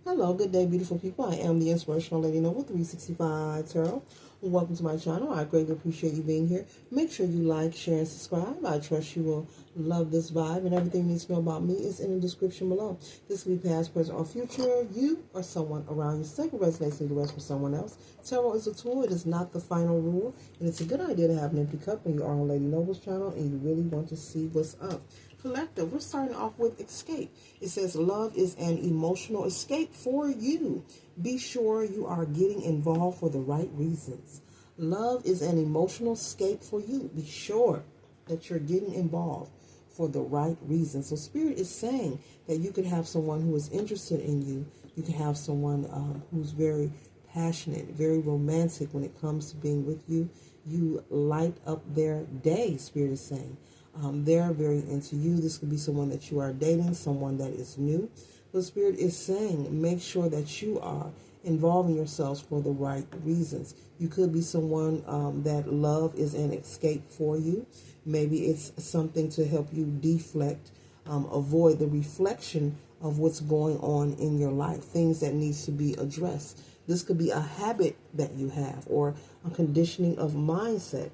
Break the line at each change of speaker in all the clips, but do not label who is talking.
Hello, good day, beautiful people. I am the Inspirational Lady Noble 365 Tarot. Welcome to my channel. I greatly appreciate you being here. Make sure you like, share, and subscribe. I trust you will love this vibe, and everything you need to know about me is in the description below. This will be past, present, or future. You or someone around you. So take a resonates and the rest for someone else. Tarot is a tool. It is not the final rule, and it's a good idea to have an empty cup when you are on Lady Noble's channel and you really want to see what's up. Collective, we're starting off with escape. It says love is an emotional escape for you. Be sure you are getting involved for the right reasons. Love is an emotional escape for you. Be sure that you're getting involved for the right reasons. So Spirit is saying that you could have someone who is interested in you. You can have someone who's very passionate, very romantic when it comes to being with you. You light up their day, Spirit is saying. They're very into you. This could be someone that you are dating, someone that is new. The Spirit is saying, make sure that you are involving yourselves for the right reasons. You could be someone that love is an escape for you. Maybe it's something to help you deflect, avoid the reflection of what's going on in your life, things that needs to be addressed. This could be a habit that you have or a conditioning of mindset,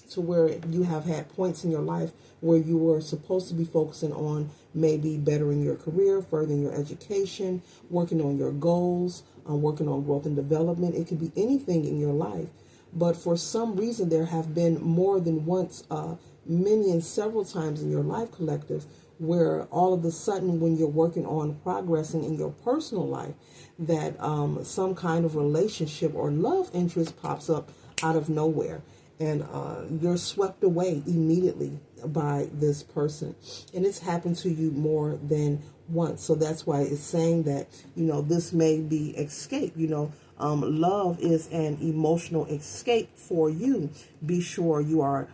to where you have had points in your life where you were supposed to be focusing on maybe bettering your career, furthering your education, working on your goals, working on growth and development. It could be anything in your life. But for some reason, there have been more than once, many and several times in your life, collective, where all of a sudden when you're working on progressing in your personal life, that some kind of relationship or love interest pops up out of nowhere. And you're swept away immediately by this person. And it's happened to you more than once. So that's why it's saying that, this may be escape. Love is an emotional escape for you. Be sure you are,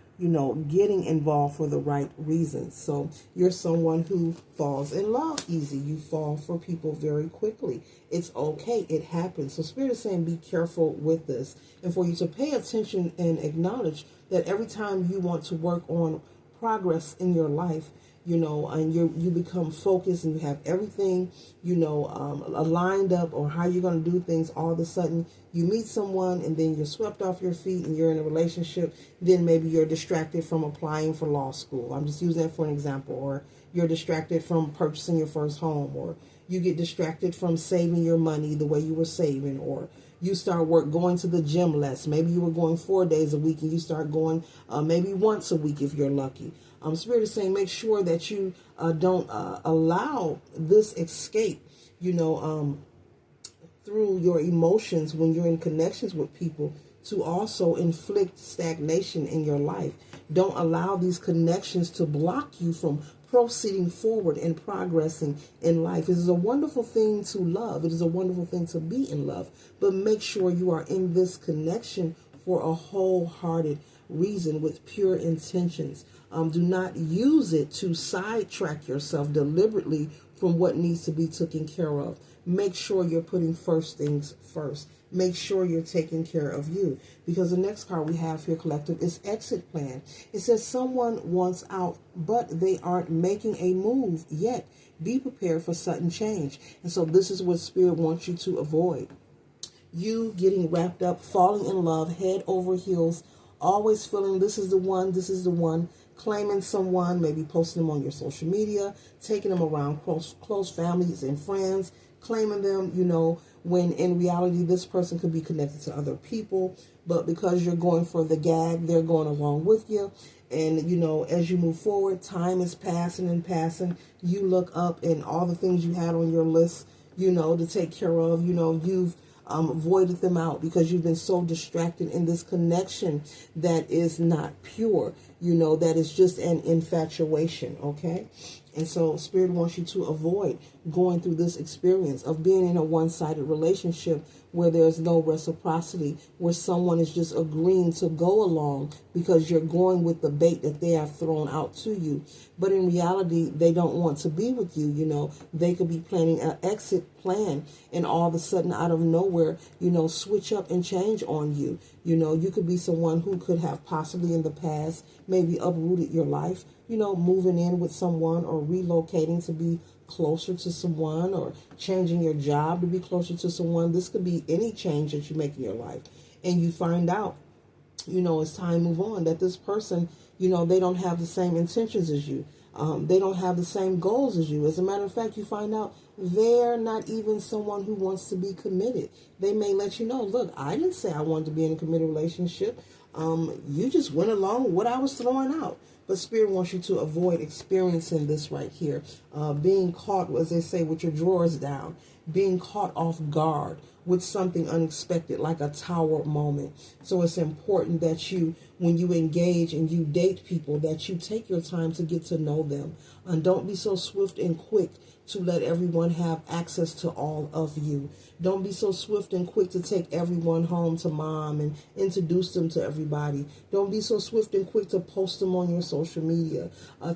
getting involved for the right reasons. So you're someone who falls in love easy. You fall for people very quickly. It's okay. It happens. So Spirit is saying be careful with this. And for you to pay attention and acknowledge that every time you want to work on progress in your life, and you become focused and you have everything, lined up or how you're going to do things, all of a sudden you meet someone and then you're swept off your feet and you're in a relationship, then maybe you're distracted from applying for law school. I'm just using that for an example. Or you're distracted from purchasing your first home, or you get distracted from saving your money the way you were saving, or you start going to the gym less. Maybe you were going 4 days a week and you start going maybe once a week if you're lucky. Spirit is saying make sure that you don't allow this escape, through your emotions when you're in connections with people, to also inflict stagnation in your life. Don't allow these connections to block you from proceeding forward and progressing in life. It is a wonderful thing to love. It is a wonderful thing to be in love. But make sure you are in this connection for a wholehearted reason with pure intentions. Do not use it to sidetrack yourself deliberately from what needs to be taken care of. Make sure you're putting first things first. Make sure you're taking care of you. Because the next card we have here, collective, is exit plan. It says someone wants out, but they aren't making a move yet. Be prepared for sudden change. And so this is what Spirit wants you to avoid. You getting wrapped up, falling in love, head over heels, always feeling this is the one, claiming someone, maybe posting them on your social media, taking them around close families and friends, claiming them, when in reality this person could be connected to other people, but because you're going for the gag, they're going along with you. And, as you move forward, time is passing and passing. You look up and all the things you had on your list, to take care of, you've voided them out because you've been so distracted in this connection that is not pure, that is just an infatuation, okay? And so Spirit wants you to avoid going through this experience of being in a one-sided relationship where there's no reciprocity, where someone is just agreeing to go along because you're going with the bait that they have thrown out to you. But in reality, they don't want to be with you. They could be planning an exit plan and all of a sudden out of nowhere, switch up and change on you. You could be someone who could have possibly in the past maybe uprooted your life, moving in with someone or relocating to be closer to someone, or changing your job to be closer to someone. This could be any change that you make in your life. And you find out, as time move on, that this person, they don't have the same intentions as you. They don't have the same goals as you. As a matter of fact, you find out they're not even someone who wants to be committed. They may let you know, look, I didn't say I wanted to be in a committed relationship. You just went along with what I was throwing out. But Spirit wants you to avoid experiencing this right here. Being caught, as they say, with your drawers down. Being caught off guard with something unexpected, like a tower moment. So it's important that you, when you engage and you date people, that you take your time to get to know them. And don't be so swift and quick to let everyone have access to all of you. Don't be so swift and quick to take everyone home to mom and introduce them to everybody. Don't be so swift and quick to post them on your social media.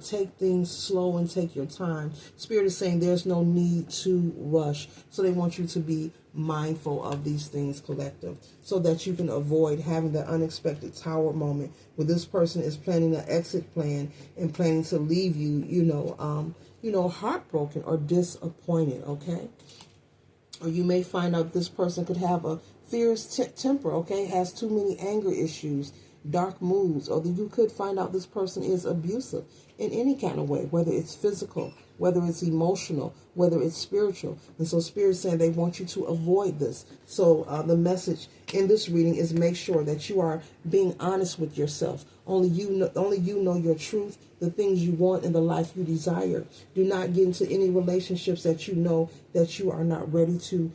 Take things slow and take your time. Spirit is saying there's no need to rush. So they want you to be mindful of these things, collective, so that you can avoid having the unexpected tower moment where this person is planning an exit plan and planning to leave you, heartbroken or disappointed, okay? Or you may find out this person could have a fierce temper, okay, has too many anger issues, dark moods, or that you could find out this person is abusive in any kind of way, whether it's physical, whether it's emotional, whether it's spiritual. And so Spirit's saying they want you to avoid this. So the message in this reading is make sure that you are being honest with yourself. Only you know your truth, the things you want in the life you desire. Do not get into any relationships that you know that you are not ready to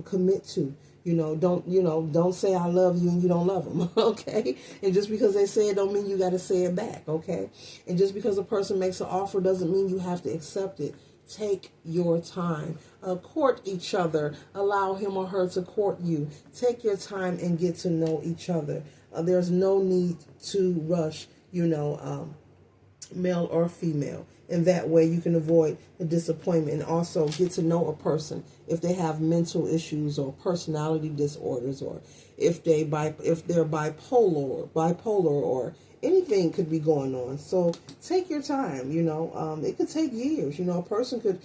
commit to. Don't say I love you and you don't love them, okay? And just because they say it don't mean you got to say it back, okay? And just because a person makes an offer doesn't mean you have to accept it. Take your time. Court each other. Allow him or her to court you. Take your time and get to know each other. There's no need to rush, male or female. And that way you can avoid the disappointment and also get to know a person if they have mental issues or personality disorders, or if they're bipolar or anything could be going on. So take your time, it could take years. A person could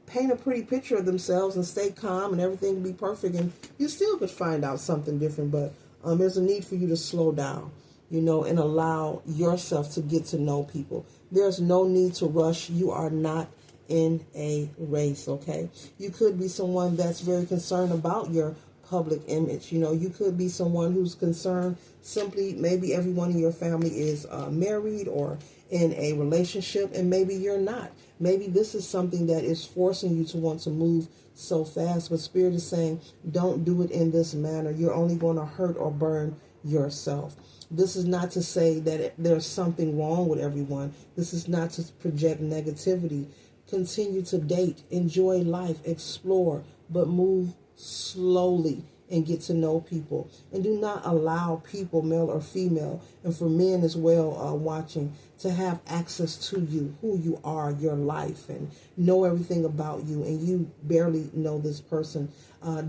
paint a pretty picture of themselves and stay calm and everything could be perfect, and you still could find out something different. But there's a need for you to slow down, and allow yourself to get to know people. There's no need to rush. You are not in a race, okay? You could be someone that's very concerned about your public image. You could be someone who's concerned simply, maybe everyone in your family is married or in a relationship, and maybe you're not. Maybe this is something that is forcing you to want to move so fast, but Spirit is saying, don't do it in this manner. You're only going to hurt or burn yourself. This is not to say that there's something wrong with everyone. This is not to project negativity. Continue to date, enjoy life, explore, but move slowly and get to know people. And do not allow people, male or female, and for men as well watching, to have access to you, who you are, your life, and know everything about you, and you barely know this person.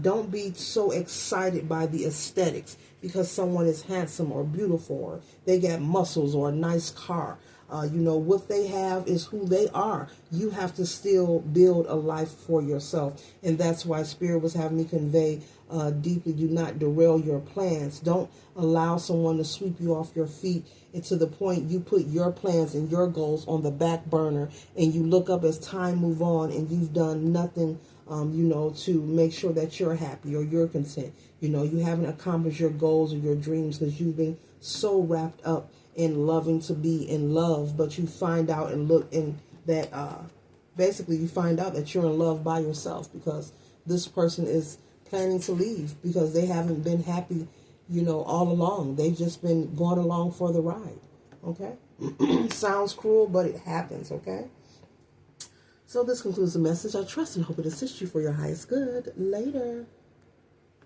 Don't be so excited by the aesthetics because someone is handsome or beautiful, or they got muscles or a nice car. What they have is who they are. You have to still build a life for yourself. And that's why Spirit was having me convey deeply, do not derail your plans. Don't allow someone to sweep you off your feet, and to the point you put your plans and your goals on the back burner, and you look up as time move on and you've done nothing to make sure that you're happy or you're content. You haven't accomplished your goals or your dreams because you've been so wrapped up in loving to be in love. But you find out and look in that, basically you find out that you're in love by yourself, because this person is planning to leave because they haven't been happy, all along. They've just been going along for the ride, okay? Sounds cruel, but it happens, okay? So this concludes the message. I trust and hope it assists you for your highest good. Later.